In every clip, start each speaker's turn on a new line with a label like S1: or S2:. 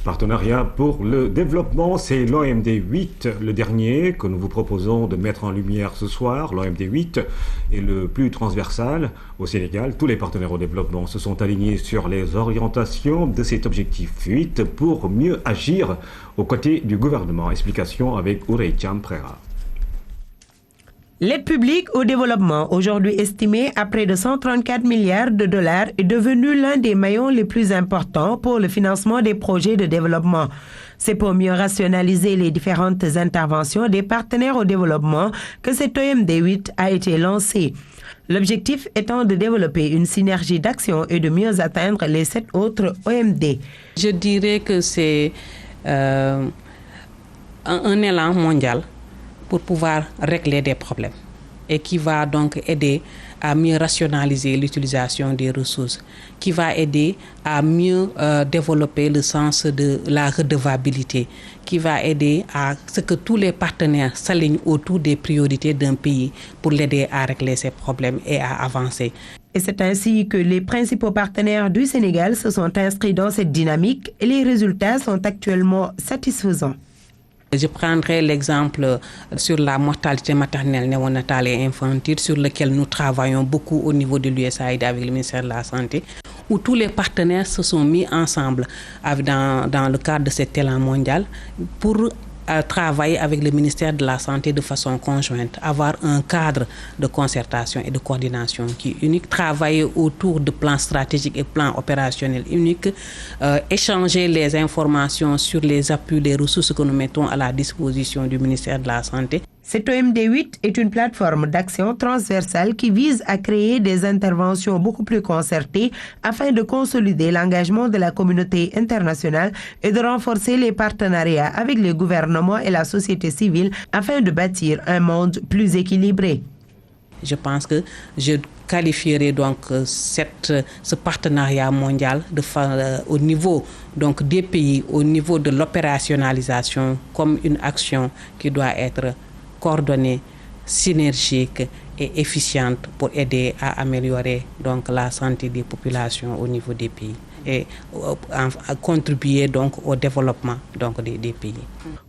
S1: Partenariat pour le développement, c'est l'OMD 8, le dernier que nous vous proposons de mettre en lumière ce soir. L'OMD 8 est le plus transversal au Sénégal. Tous les partenaires au développement se sont alignés sur les orientations de cet objectif 8 pour mieux agir aux côtés du gouvernement. Explication avec Ourey Thiam Prera.
S2: L'aide publique au développement, aujourd'hui estimée à près de 134 milliards de dollars, est devenue l'un des maillons les plus importants pour le financement des projets de développement. C'est pour mieux rationaliser les différentes interventions des partenaires au développement que cet OMD 8 a été lancé. L'objectif étant de développer une synergie d'action et de mieux atteindre les 7 autres OMD.
S3: Je dirais que c'est un élan mondial pour pouvoir régler des problèmes et qui va donc aider à mieux rationaliser l'utilisation des ressources, qui va aider à mieux développer le sens de la redevabilité, qui va aider à ce que tous les partenaires s'alignent autour des priorités d'un pays pour l'aider à régler ses problèmes et à avancer.
S2: Et c'est ainsi que les principaux partenaires du Sénégal se sont inscrits dans cette dynamique et les résultats sont actuellement satisfaisants.
S3: Je prendrai l'exemple sur la mortalité maternelle, néonatale et infantile, sur lequel nous travaillons beaucoup au niveau de l'USAID avec le ministère de la Santé, où tous les partenaires se sont mis ensemble dans le cadre de cet élan mondial pour travailler avec le ministère de la Santé de façon conjointe, avoir un cadre de concertation et de coordination qui est unique, travailler autour de plans stratégiques et plans opérationnels uniques, échanger les informations sur les appuis, les ressources que nous mettons à la disposition du ministère de la Santé.
S2: Cet OMD 8 est une plateforme d'action transversale qui vise à créer des interventions beaucoup plus concertées afin de consolider l'engagement de la communauté internationale et de renforcer les partenariats avec les gouvernements et la société civile afin de bâtir un monde plus équilibré.
S3: Je pense que je qualifierais donc ce partenariat mondial au niveau donc des pays, au niveau de l'opérationnalisation comme une action qui doit être coordonnée, synergique et efficiente pour aider à améliorer donc la santé des populations au niveau des pays et à contribuer donc au développement donc des pays.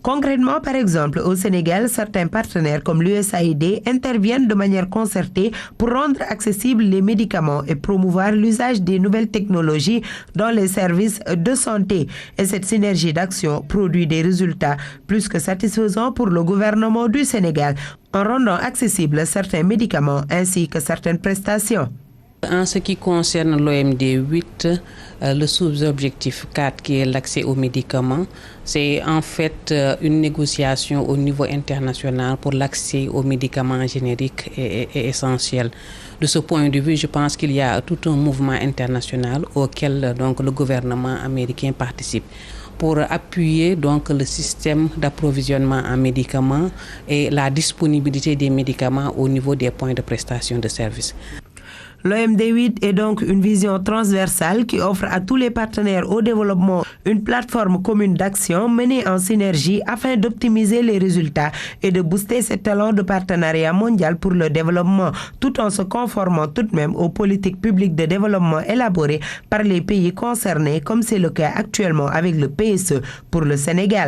S2: Concrètement, par exemple, au Sénégal, certains partenaires comme l'USAID interviennent de manière concertée pour rendre accessibles les médicaments et promouvoir l'usage des nouvelles technologies dans les services de santé. Et cette synergie d'action produit des résultats plus que satisfaisants pour le gouvernement du Sénégal en rendant accessibles certains médicaments ainsi que certaines prestations.
S3: En ce qui concerne l'OMD 8, le sous-objectif 4 qui est l'accès aux médicaments, c'est en fait une négociation au niveau international pour l'accès aux médicaments génériques et essentiels. De ce point de vue, je pense qu'il y a tout un mouvement international auquel donc, le gouvernement américain participe pour appuyer donc le système d'approvisionnement en médicaments et la disponibilité des médicaments au niveau des points de prestation de services.
S2: L'OMD 8 est donc une vision transversale qui offre à tous les partenaires au développement une plateforme commune d'action menée en synergie afin d'optimiser les résultats et de booster cet talent de partenariat mondial pour le développement, tout en se conformant tout de même aux politiques publiques de développement élaborées par les pays concernés, comme c'est le cas actuellement avec le PSE pour le Sénégal.